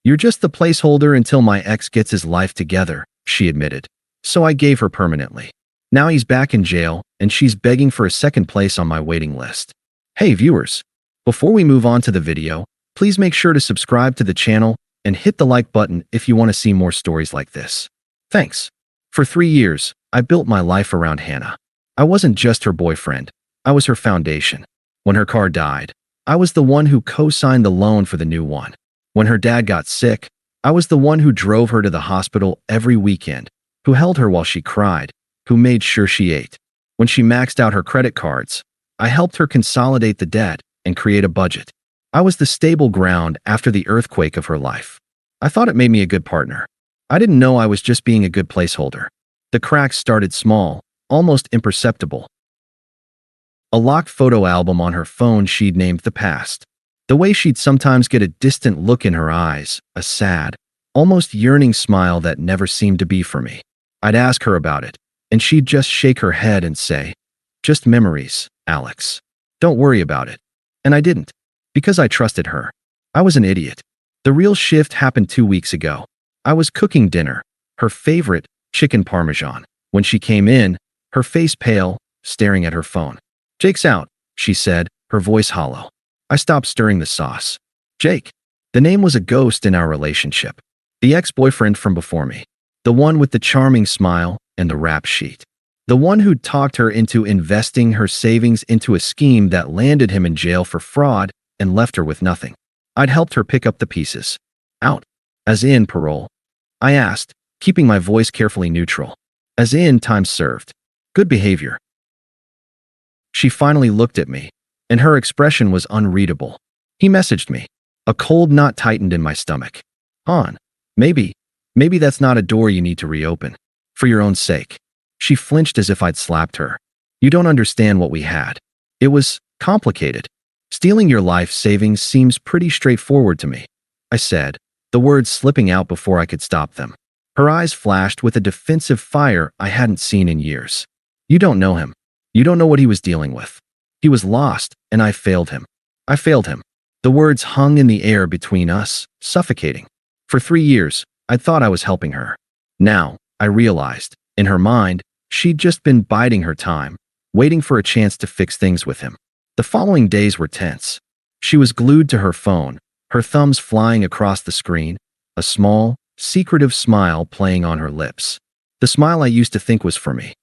"You're just the placeholder until my ex gets his life together," she admitted. So I gave her permanently. Now he's back in jail, and she's begging for a second place on my waiting list. Hey viewers, before we move on to the video, please make sure to subscribe to the channel and hit the like button if you want to see more stories like this. Thanks. For 3 years, I built my life around Hannah. I wasn't just her boyfriend, I was her foundation. When her car died, I was the one who co-signed the loan for the new one. When her dad got sick, I was the one who drove her to the hospital every weekend, who held her while she cried, who made sure she ate. When she maxed out her credit cards, I helped her consolidate the debt and create a budget. I was the stable ground after the earthquake of her life. I thought it made me a good partner. I didn't know I was just being a good placeholder. The cracks started small, almost imperceptible. A locked photo album on her phone she'd named The Past. The way she'd sometimes get a distant look in her eyes, a sad, almost yearning smile that never seemed to be for me. I'd ask her about it, and she'd just shake her head and say, "Just memories, Alex. Don't worry about it." And I didn't, because I trusted her. I was an idiot. The real shift happened 2 weeks ago. I was cooking dinner, her favorite, chicken parmesan. When she came in, her face pale, staring at her phone. "Jake's out," she said, her voice hollow. I stopped stirring the sauce. Jake. The name was a ghost in our relationship. The ex-boyfriend from before me. The one with the charming smile and the rap sheet. The one who'd talked her into investing her savings into a scheme that landed him in jail for fraud and left her with nothing. I'd helped her pick up the pieces. "Out? As in parole?" I asked, keeping my voice carefully neutral. "As in time served. Good behavior." She finally looked at me, and her expression was unreadable. He messaged me. A cold knot tightened in my stomach. "Han, maybe that's not a door you need to reopen. For your own sake." She flinched as if I'd slapped her. "You don't understand what we had. It was complicated. Stealing your life savings seems pretty straightforward to me," I said, the words slipping out before I could stop them. Her eyes flashed with a defensive fire I hadn't seen in years. "You don't know him. You don't know what he was dealing with. He was lost, and I failed him. I failed him." The words hung in the air between us, suffocating. For 3 years, I thought I was helping her. Now, I realized, in her mind, she'd just been biding her time, waiting for a chance to fix things with him. The following days were tense. She was glued to her phone, her thumbs flying across the screen, a small, secretive smile playing on her lips. The smile I used to think was for me.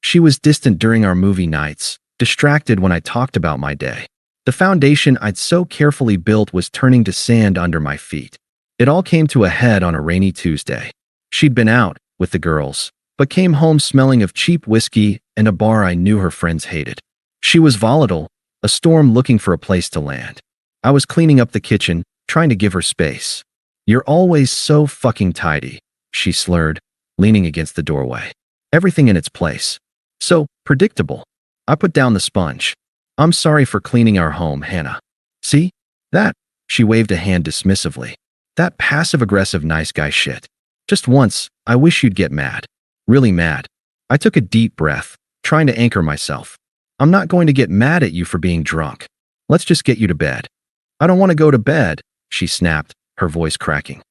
She was distant during our movie nights, distracted when I talked about my day. The foundation I'd so carefully built was turning to sand under my feet. It all came to a head on a rainy Tuesday. She'd been out with the girls, but came home smelling of cheap whiskey and a bar I knew her friends hated. She was volatile, a storm looking for a place to land. I was cleaning up the kitchen, trying to give her space. "You're always so fucking tidy," she slurred, leaning against the doorway. "Everything in its place. So predictable." I put down the sponge. "I'm sorry for cleaning our home, Hannah. See? That?" She waved a hand dismissively. "That passive-aggressive nice guy shit. Just once, I wish you'd get mad. Really mad." I took a deep breath, trying to anchor myself. "I'm not going to get mad at you for being drunk. Let's just get you to bed." "I don't want to go to bed," she snapped, her voice cracking.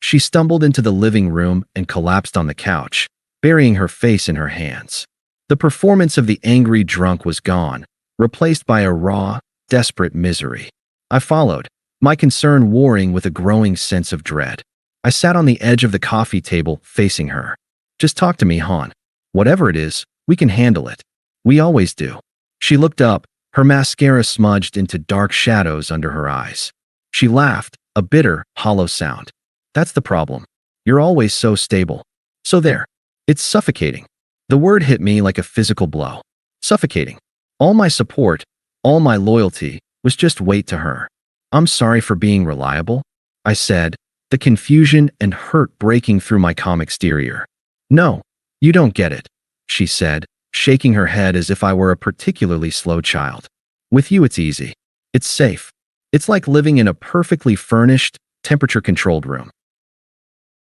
She stumbled into the living room and collapsed on the couch, burying her face in her hands. The performance of the angry drunk was gone, replaced by a raw, desperate misery. I followed, my concern warring with a growing sense of dread. I sat on the edge of the coffee table, facing her. "Just talk to me, Han. Whatever it is, we can handle it. We always do." She looked up, her mascara smudged into dark shadows under her eyes. She laughed, a bitter, hollow sound. "That's the problem. You're always so stable. So there. It's suffocating." The word hit me like a physical blow. Suffocating. All my support, all my loyalty, was just weight to her. "I'm sorry for being reliable," I said, the confusion and hurt breaking through my calm exterior. "No, you don't get it," she said, shaking her head as if I were a particularly slow child. "With you it's easy. It's safe. It's like living in a perfectly furnished, temperature-controlled room.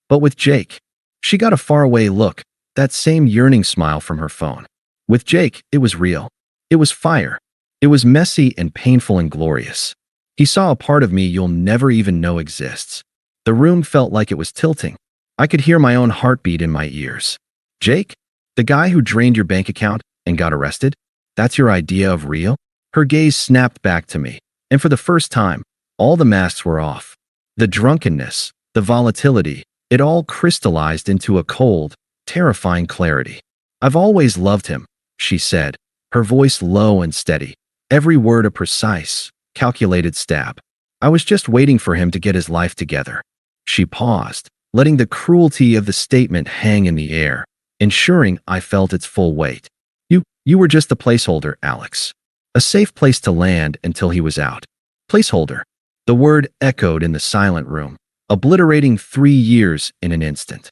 But with Jake," she got a faraway look, that same yearning smile from her phone. "With Jake, it was real. It was fire. It was messy and painful and glorious. He saw a part of me you'll never even know exists. The room felt like it was tilting. I could hear my own heartbeat in my ears. Jake? The guy who drained your bank account and got arrested? That's your idea of real? Her gaze snapped back to me, and for the first time, all the masks were off. The drunkenness, the volatility, it all crystallized into a cold, terrifying clarity. I've always loved him, she said, her voice low and steady, every word a precise, calculated stab. I was just waiting for him to get his life together. She paused, letting the cruelty of the statement hang in the air, ensuring I felt its full weight. You were just a placeholder, Alex. A safe place to land until he was out. Placeholder. The word echoed in the silent room, obliterating 3 years in an instant.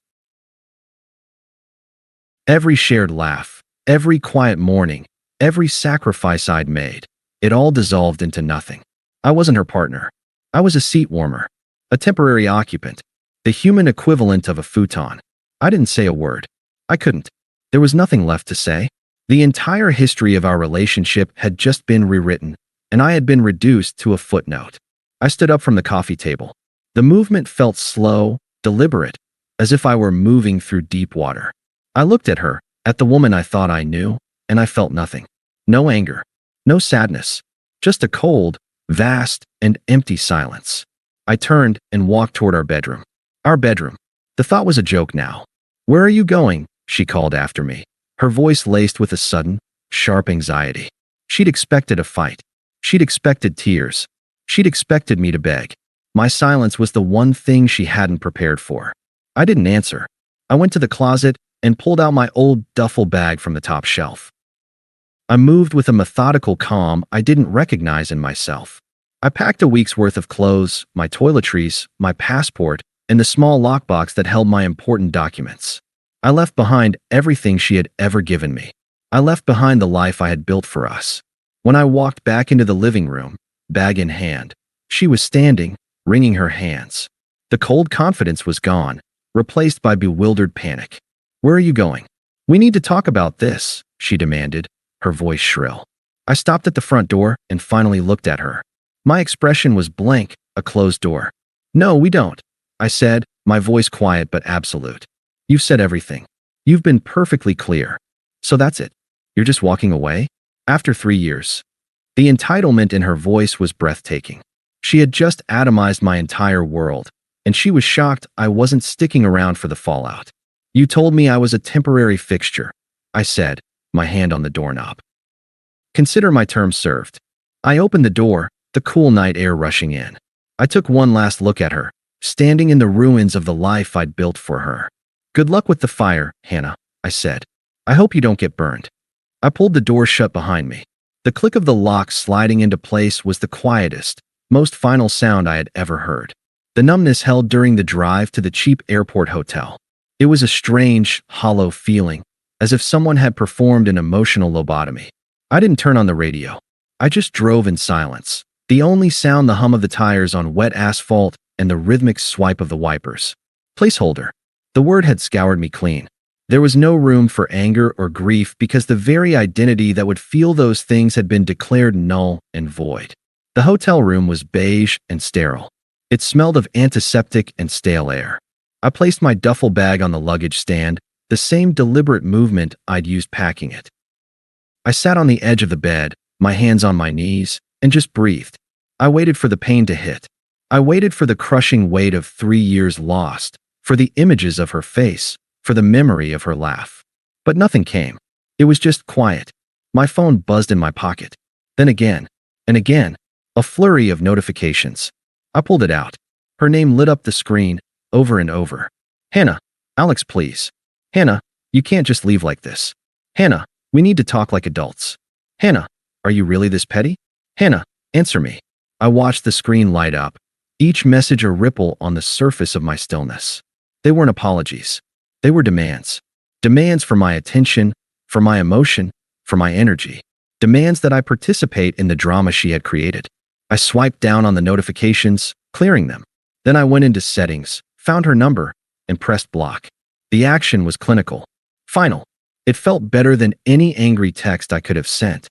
Every shared laugh, every quiet morning, every sacrifice I'd made, it all dissolved into nothing. I wasn't her partner. I was a seat warmer, a temporary occupant, the human equivalent of a futon. I didn't say a word. I couldn't. There was nothing left to say. The entire history of our relationship had just been rewritten, and I had been reduced to a footnote. I stood up from the coffee table. The movement felt slow, deliberate, as if I were moving through deep water. I looked at her, at the woman I thought I knew, and I felt nothing. No anger, no sadness, just a cold, vast, and empty silence. I turned and walked toward our bedroom. Our bedroom. The thought was a joke now. "Where are you going?" she called after me, her voice laced with a sudden, sharp anxiety. She'd expected a fight. She'd expected tears. She'd expected me to beg. My silence was the one thing she hadn't prepared for. I didn't answer. I went to the closet and pulled out my old duffel bag from the top shelf. I moved with a methodical calm I didn't recognize in myself. I packed a week's worth of clothes, my toiletries, my passport, and the small lockbox that held my important documents. I left behind everything she had ever given me. I left behind the life I had built for us. When I walked back into the living room, bag in hand, she was standing, wringing her hands. The cold confidence was gone, replaced by bewildered panic. "Where are you going?" "We need to talk about this," she demanded, her voice shrill. I stopped at the front door and finally looked at her. My expression was blank, a closed door. "No, we don't," I said, my voice quiet but absolute. "You've said everything. You've been perfectly clear. So that's it. You're just walking away? After 3 years." The entitlement in her voice was breathtaking. She had just atomized my entire world, and she was shocked I wasn't sticking around for the fallout. "You told me I was a temporary fixture," I said, my hand on the doorknob. "Consider my term served." I opened the door, the cool night air rushing in. I took one last look at her, standing in the ruins of the life I'd built for her. "Good luck with the fire, Hannah," I said. "I hope you don't get burned." I pulled the door shut behind me. The click of the lock sliding into place was the quietest, most final sound I had ever heard. The numbness held during the drive to the cheap airport hotel. It was a strange, hollow feeling, as if someone had performed an emotional lobotomy. I didn't turn on the radio. I just drove in silence. The only sound the hum of the tires on wet asphalt and the rhythmic swipe of the wipers. Placeholder. The word had scoured me clean. There was no room for anger or grief because the very identity that would feel those things had been declared null and void. The hotel room was beige and sterile. It smelled of antiseptic and stale air. I placed my duffel bag on the luggage stand, the same deliberate movement I'd used packing it. I sat on the edge of the bed, my hands on my knees, and just breathed. I waited for the pain to hit. I waited for the crushing weight of 3 years lost, for the images of her face, for the memory of her laugh. But nothing came. It was just quiet. My phone buzzed in my pocket. Then again, and again, a flurry of notifications. I pulled it out. Her name lit up the screen, over and over. "Hannah, Alex, please. Hannah, you can't just leave like this. Hannah, we need to talk like adults. Hannah, are you really this petty? Hannah, answer me." I watched the screen light up, each message a ripple on the surface of my stillness. They weren't apologies. They were demands. Demands for my attention, for my emotion, for my energy. Demands that I participate in the drama she had created. I swiped down on the notifications, clearing them. Then I went into settings, found her number, and pressed block. The action was clinical. Final. It felt better than any angry text I could have sent.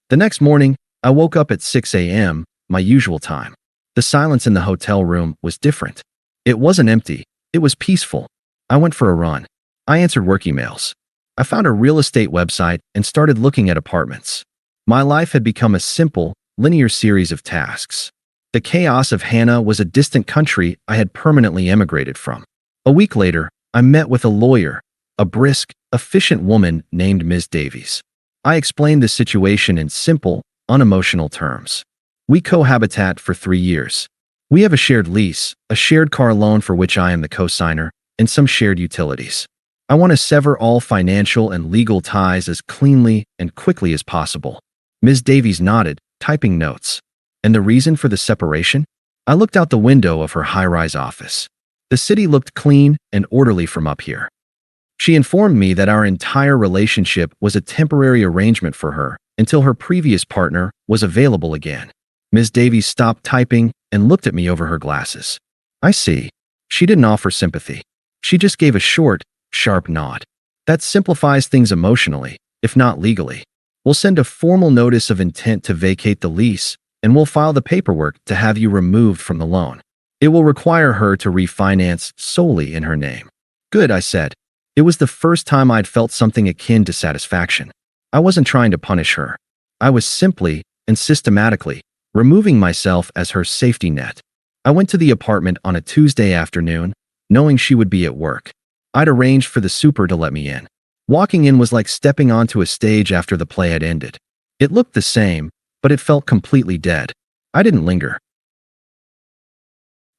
The next morning, I woke up at 6 a.m., my usual time. The silence in the hotel room was different. It wasn't empty, it was peaceful. I went for a run. I answered work emails. I found a real estate website and started looking at apartments. My life had become a simple, linear series of tasks. The chaos of Hannah was a distant country I had permanently emigrated from. A week later, I met with a lawyer, a brisk, efficient woman named Ms. Davies. I explained the situation in simple, unemotional terms. We cohabitate for 3 years. We have a shared lease, a shared car loan for which I am the co-signer, and some shared utilities. I want to sever all financial and legal ties as cleanly and quickly as possible. Ms. Davies nodded, typing notes. And the reason for the separation? I looked out the window of her high-rise office. The city looked clean and orderly from up here. She informed me that our entire relationship was a temporary arrangement for her until her previous partner was available again. Ms. Davies stopped typing and looked at me over her glasses. I see. She didn't offer sympathy. She just gave a short, sharp nod. That simplifies things emotionally, if not legally. We'll send a formal notice of intent to vacate the lease, and we'll file the paperwork to have you removed from the loan. It will require her to refinance solely in her name. Good, I said. It was the first time I'd felt something akin to satisfaction. I wasn't trying to punish her. I was simply, and systematically, removing myself as her safety net. I went to the apartment on a Tuesday afternoon, knowing she would be at work. I'd arranged for the super to let me in. Walking in was like stepping onto a stage after the play had ended. It looked the same, but it felt completely dead. I didn't linger.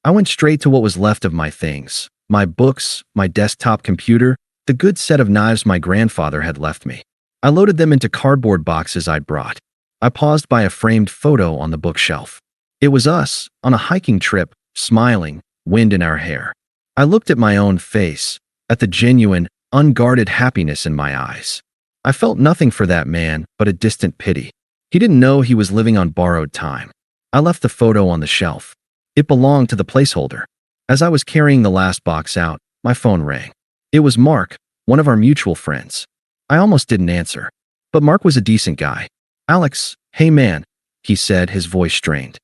I went straight to what was left of my things. My books, my desktop computer, the good set of knives my grandfather had left me. I loaded them into cardboard boxes I'd brought. I paused by a framed photo on the bookshelf. It was us, on a hiking trip, smiling, wind in our hair. I looked at my own face, at the genuine, unguarded happiness in my eyes. I felt nothing for that man but a distant pity. He didn't know he was living on borrowed time. I left the photo on the shelf. It belonged to the placeholder. As I was carrying the last box out, my phone rang. It was Mark, one of our mutual friends. I almost didn't answer. But Mark was a decent guy. Alex, hey man, he said, his voice strained.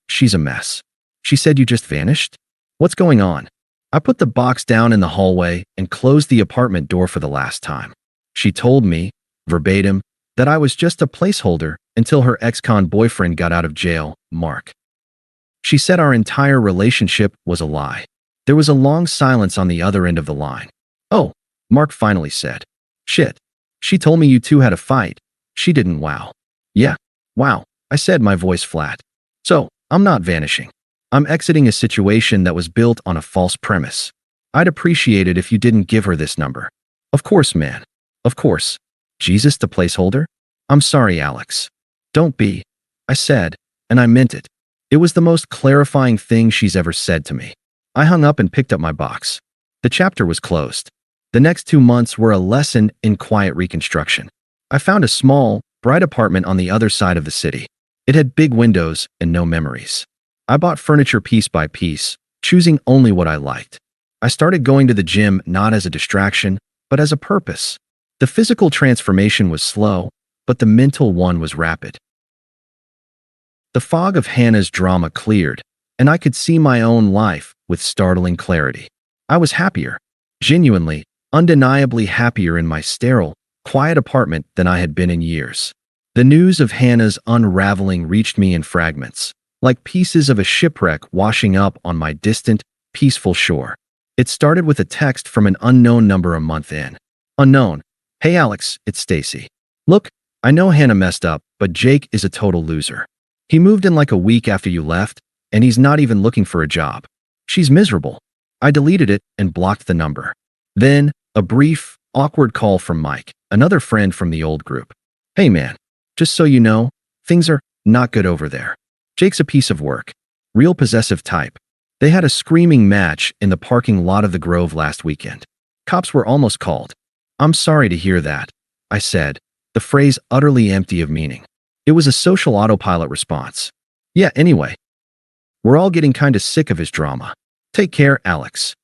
She's a mess. She said you just vanished? What's going on? I put the box down in the hallway and closed the apartment door for the last time. She told me, verbatim, that I was just a placeholder until her ex-con boyfriend got out of jail, Mark. She said our entire relationship was a lie. There was a long silence on the other end of the line. Oh, Mark finally said. Shit. She told me you two had a fight. She didn't. Wow. Yeah. Wow, I said, my voice flat. So, I'm not vanishing. I'm exiting a situation that was built on a false premise. I'd appreciate it if you didn't give her this number. Of course, man. Of course. Jesus, the placeholder? I'm sorry, Alex. Don't be, I said, and I meant it. It was the most clarifying thing she's ever said to me. I hung up and picked up my box. The chapter was closed. The next 2 months were a lesson in quiet reconstruction. I found a small, bright apartment on the other side of the city. It had big windows and no memories. I bought furniture piece by piece, choosing only what I liked. I started going to the gym not as a distraction, but as a purpose. The physical transformation was slow, but the mental one was rapid. The fog of Hannah's drama cleared, and I could see my own life with startling clarity. I was happier, genuinely, undeniably happier in my sterile, quiet apartment than I had been in years. The news of Hannah's unraveling reached me in fragments, like pieces of a shipwreck washing up on my distant, peaceful shore. It started with a text from an unknown number a month in. Unknown. Hey Alex, it's Stacy. Look, I know Hannah messed up, but Jake is a total loser. He moved in like a week after you left, and he's not even looking for a job. She's miserable. I deleted it and blocked the number. Then, a brief, awkward call from Mike, another friend from the old group. Hey man, just so you know, things are not good over there. Jake's a piece of work. Real possessive type. They had a screaming match in the parking lot of the Grove last weekend. Cops were almost called. I'm sorry to hear that, I said, the phrase utterly empty of meaning. It was a social autopilot response. Yeah, anyway. We're all getting kinda sick of his drama. Take care, Alex.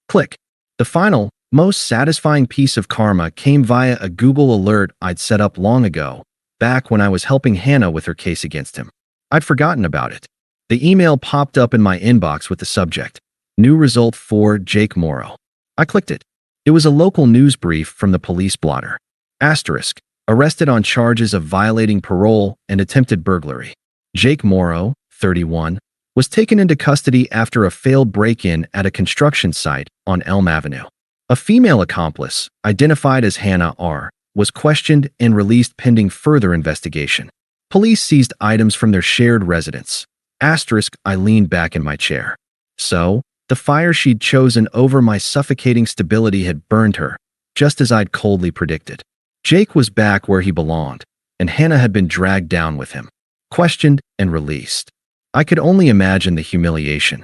Click. The final, most satisfying piece of karma came via a Google alert I'd set up long ago, back when I was helping Hannah with her case against him. I'd forgotten about it. The email popped up in my inbox with the subject, "New result for Jake Morrow." I clicked it. It was a local news brief from the police blotter. Asterisk, arrested on charges of violating parole and attempted burglary. Jake Morrow, 31, was taken into custody after a failed break-in at a construction site on Elm Avenue. A female accomplice, identified as Hannah R., was questioned and released pending further investigation. Police seized items from their shared residence. Asterisk, I leaned back in my chair. So, the fire she'd chosen over my suffocating stability had burned her, just as I'd coldly predicted. Jake was back where he belonged, and Hannah had been dragged down with him, questioned and released. I could only imagine the humiliation.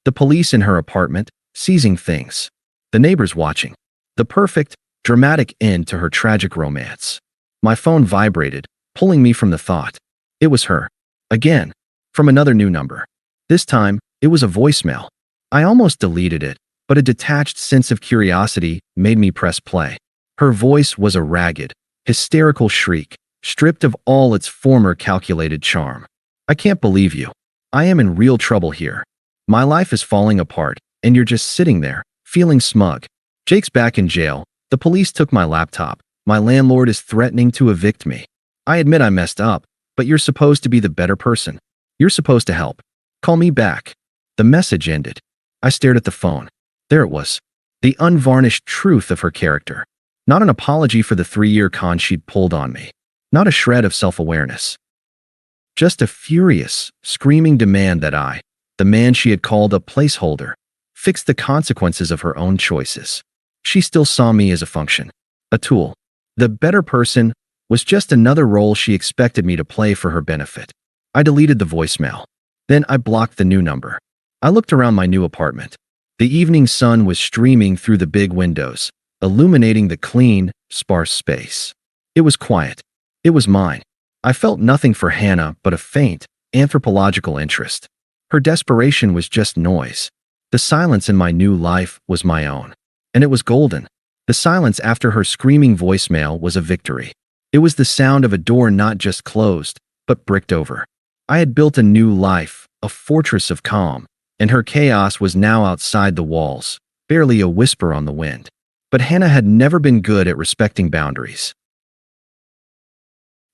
The police in her apartment, seizing things. The neighbors watching. The perfect, dramatic end to her tragic romance. My phone vibrated, pulling me from the thought. It was her. Again. From another new number. This time, it was a voicemail. I almost deleted it, but a detached sense of curiosity made me press play. Her voice was a ragged, hysterical shriek, stripped of all its former calculated charm. "I can't believe you. I am in real trouble here. My life is falling apart, and you're just sitting there, feeling smug. Jake's back in jail. The police took my laptop. My landlord is threatening to evict me. I admit I messed up, but you're supposed to be the better person. You're supposed to help. Call me back." The message ended. I stared at the phone. There it was. The unvarnished truth of her character. Not an apology for the 3-year con she'd pulled on me. Not a shred of self-awareness. Just a furious, screaming demand that I, the man she had called a placeholder, fix the consequences of her own choices. She still saw me as a function. A tool. The better person was just another role she expected me to play for her benefit. I deleted the voicemail. Then I blocked the new number. I looked around my new apartment. The evening sun was streaming through the big windows, illuminating the clean, sparse space. It was quiet. It was mine. I felt nothing for Hannah but a faint, anthropological interest. Her desperation was just noise. The silence in my new life was my own. And it was golden. The silence after her screaming voicemail was a victory. It was the sound of a door not just closed, but bricked over. I had built a new life, a fortress of calm, and her chaos was now outside the walls, barely a whisper on the wind. But Hannah had never been good at respecting boundaries.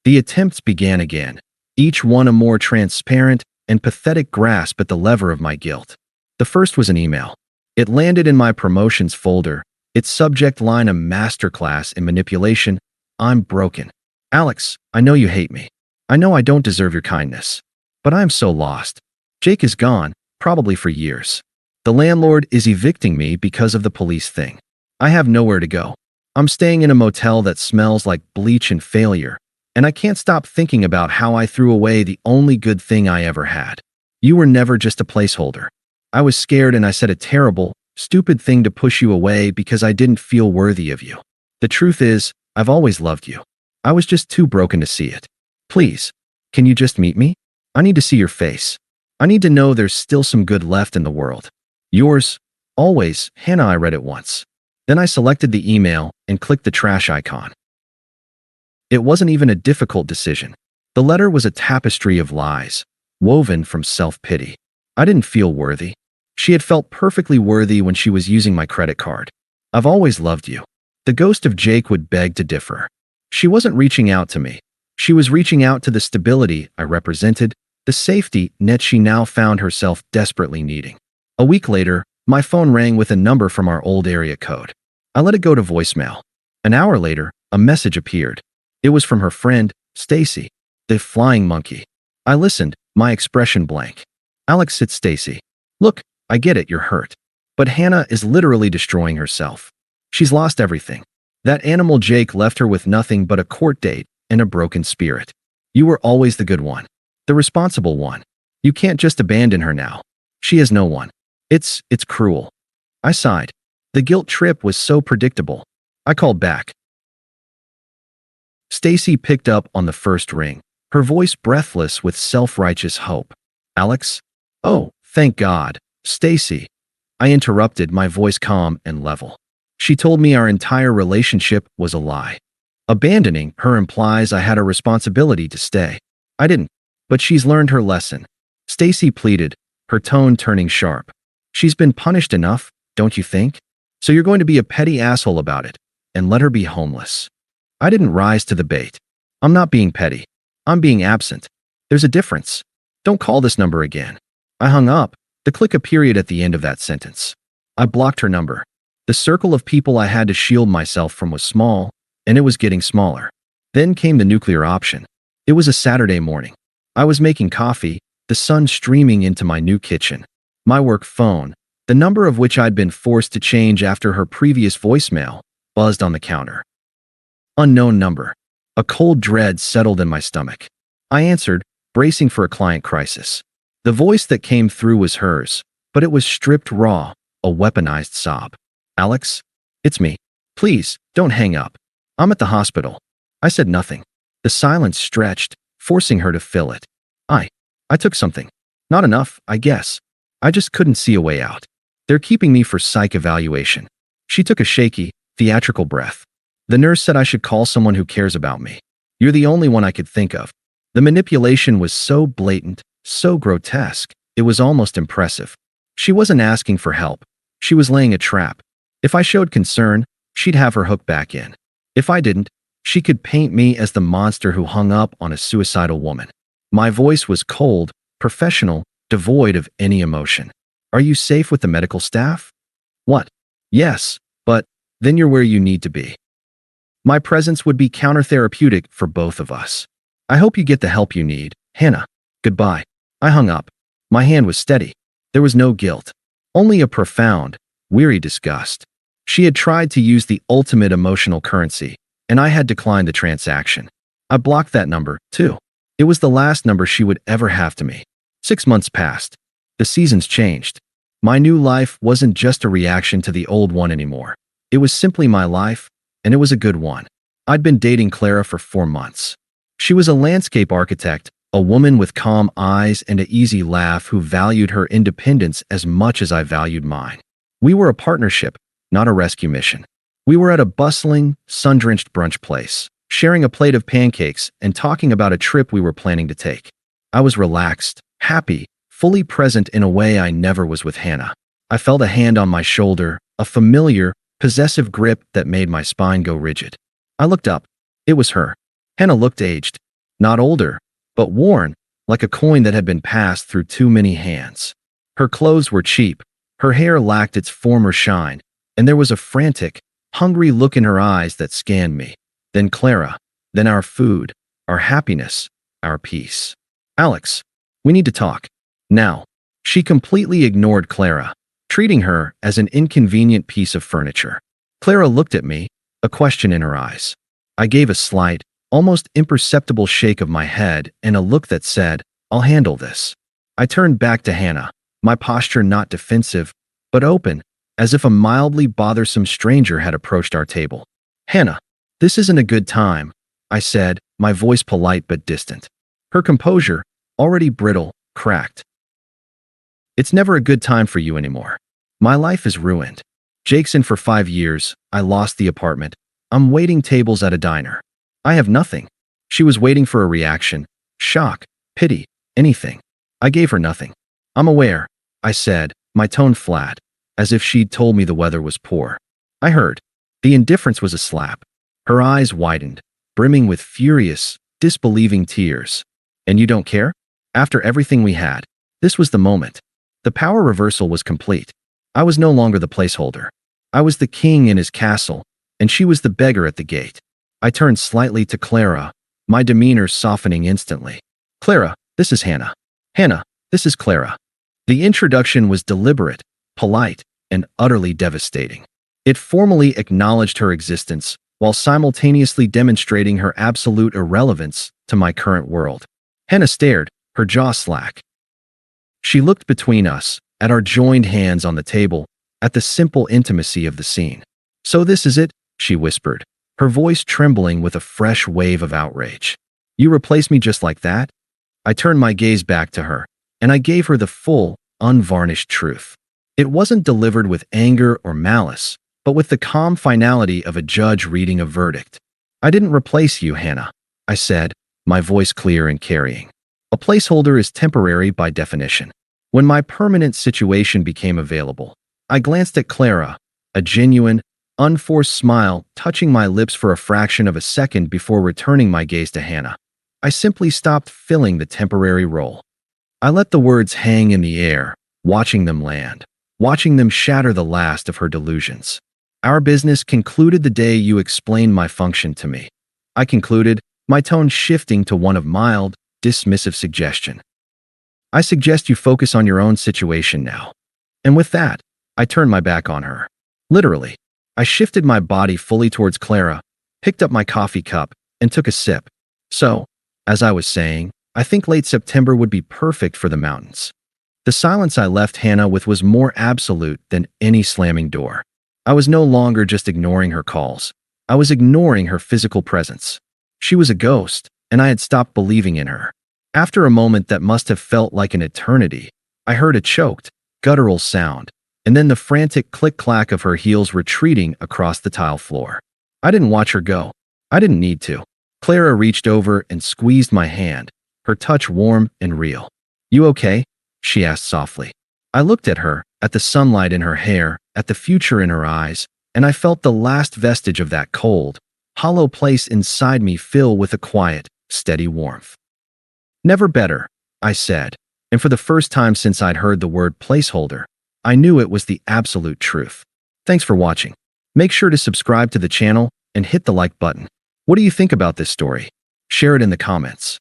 The attempts began again, each one a more transparent and pathetic grasp at the lever of my guilt. The first was an email. It landed in my promotions folder, its subject line a masterclass in manipulation. "I'm broken. Alex, I know you hate me. I know I don't deserve your kindness. But I am so lost. Jake is gone, probably for years. The landlord is evicting me because of the police thing. I have nowhere to go. I'm staying in a motel that smells like bleach and failure, and I can't stop thinking about how I threw away the only good thing I ever had. You were never just a placeholder. I was scared and I said a terrible, stupid thing to push you away because I didn't feel worthy of you. The truth is, I've always loved you. I was just too broken to see it. Please, can you just meet me? I need to see your face. I need to know there's still some good left in the world. Yours, always, Hannah." I read it once. Then I selected the email and clicked the trash icon. It wasn't even a difficult decision. The letter was a tapestry of lies, woven from self-pity. I didn't feel worthy. She had felt perfectly worthy when she was using my credit card. "I've always loved you." The ghost of Jake would beg to differ. She wasn't reaching out to me. She was reaching out to the stability I represented, the safety net she now found herself desperately needing. A week later, my phone rang with a number from our old area code. I let it go to voicemail. An hour later, a message appeared. It was from her friend, Stacy, the flying monkey. I listened, my expression blank. "Alex," said Stacy. "Look, I get it, you're hurt. But Hannah is literally destroying herself. She's lost everything. That animal Jake left her with nothing but a court date and a broken spirit. You were always the good one. The responsible one. You can't just abandon her now. She has no one. It's cruel." I sighed. The guilt trip was so predictable. I called back. Stacy picked up on the first ring, her voice breathless with self-righteous hope. "Alex?" "Oh, thank God, Stacy." I interrupted, my voice calm and level. "She told me our entire relationship was a lie. Abandoning her implies I had a responsibility to stay. I didn't, but she's learned her lesson. Stacy pleaded, her tone turning sharp. She's been punished enough, don't you think? So you're going to be a petty asshole about it and let her be homeless. I didn't rise to the bait. I'm not being petty. I'm being absent. There's a difference. Don't call this number again. I hung up, to click a period at the end of that sentence. I blocked her number. The circle of people I had to shield myself from was small, and it was getting smaller. Then came the nuclear option. It was a Saturday morning. I was making coffee, the sun streaming into my new kitchen. My work phone, the number of which I'd been forced to change after her previous voicemail, buzzed on the counter. Unknown number. A cold dread settled in my stomach. I answered, bracing for a client crisis. The voice that came through was hers, but it was stripped raw, a weaponized sob. Alex? It's me. Please, don't hang up. I'm at the hospital. I said nothing. The silence stretched, forcing her to fill it. I took something. Not enough, I guess. I just couldn't see a way out. They're keeping me for psych evaluation. She took a shaky, theatrical breath. The nurse said I should call someone who cares about me. You're the only one I could think of. The manipulation was so blatant, so grotesque, it was almost impressive. She wasn't asking for help. She was laying a trap. If I showed concern, she'd have her hook back in. If I didn't, she could paint me as the monster who hung up on a suicidal woman. My voice was cold, professional, devoid of any emotion. Are you safe with the medical staff? What? Yes, but then you're where you need to be. My presence would be countertherapeutic for both of us. I hope you get the help you need, Hannah. Goodbye. I hung up. My hand was steady. There was no guilt. Only a profound, weary disgust. She had tried to use the ultimate emotional currency, and I had declined the transaction. I blocked that number, too. It was the last number she would ever have to me. 6 months passed. The seasons changed. My new life wasn't just a reaction to the old one anymore. It was simply my life, and it was a good one. I'd been dating Clara for 4 months. She was a landscape architect, a woman with calm eyes and an easy laugh who valued her independence as much as I valued mine. We were a partnership, not a rescue mission. We were at a bustling, sun-drenched brunch place, sharing a plate of pancakes and talking about a trip we were planning to take. I was relaxed, happy, fully present in a way I never was with Hannah. I felt a hand on my shoulder, a familiar, possessive grip that made my spine go rigid. I looked up. It was her. Hannah looked aged. Not older, but worn, like a coin that had been passed through too many hands. Her clothes were cheap. Her hair lacked its former shine, and there was a frantic, hungry look in her eyes that scanned me. Then Clara, then our food, our happiness, our peace. Alex, we need to talk. Now. She completely ignored Clara, treating her as an inconvenient piece of furniture. Clara looked at me, a question in her eyes. I gave a slight, almost imperceptible shake of my head and a look that said, I'll handle this. I turned back to Hannah, my posture not defensive, but open, as if a mildly bothersome stranger had approached our table. Hannah, this isn't a good time, I said, my voice polite but distant. Her composure, already brittle, cracked. It's never a good time for you anymore. My life is ruined. Jake's in for 5 years, I lost the apartment. I'm waiting tables at a diner. I have nothing. She was waiting for a reaction, shock, pity, anything. I gave her nothing. I'm aware, I said, my tone flat, as if she'd told me the weather was poor. I heard. The indifference was a slap. Her eyes widened, brimming with furious, disbelieving tears. And you don't care? After everything we had, this was the moment. The power reversal was complete. I was no longer the placeholder. I was the king in his castle, and she was the beggar at the gate. I turned slightly to Clara, my demeanor softening instantly. Clara, this is Hannah. Hannah, this is Clara. The introduction was deliberate, polite, and utterly devastating. It formally acknowledged her existence, while simultaneously demonstrating her absolute irrelevance to my current world. Hannah stared, her jaw slack. She looked between us, at our joined hands on the table, at the simple intimacy of the scene. So this is it, she whispered, her voice trembling with a fresh wave of outrage. You replace me just like that? I turned my gaze back to her, and I gave her the full, unvarnished truth. It wasn't delivered with anger or malice, but with the calm finality of a judge reading a verdict. I didn't replace you, Hannah, I said, my voice clear and carrying. A placeholder is temporary by definition. When my permanent situation became available, I glanced at Clara, a genuine, unforced smile touching my lips for a fraction of a second before returning my gaze to Hannah. I simply stopped filling the temporary role. I let the words hang in the air, watching them land, watching them shatter the last of her delusions. Our business concluded the day you explained my function to me. I concluded, my tone shifting to one of mild, dismissive suggestion. I suggest you focus on your own situation now. And with that, I turned my back on her. Literally, I shifted my body fully towards Clara, picked up my coffee cup, and took a sip. So, as I was saying, I think late September would be perfect for the mountains. The silence I left Hannah with was more absolute than any slamming door. I was no longer just ignoring her calls. I was ignoring her physical presence. She was a ghost, and I had stopped believing in her. After a moment that must have felt like an eternity, I heard a choked, guttural sound, and then the frantic click-clack of her heels retreating across the tile floor. I didn't watch her go. I didn't need to. Clara reached over and squeezed my hand, her touch warm and real. "You okay?" she asked softly. I looked at her, at the sunlight in her hair, at the future in her eyes, and I felt the last vestige of that cold, hollow place inside me fill with a quiet, steady warmth. "Never better," I said, and for the first time since I'd heard the word placeholder, I knew it was the absolute truth. Thanks for watching. Make sure to subscribe to the channel and hit the like button. What do you think about this story? Share it in the comments.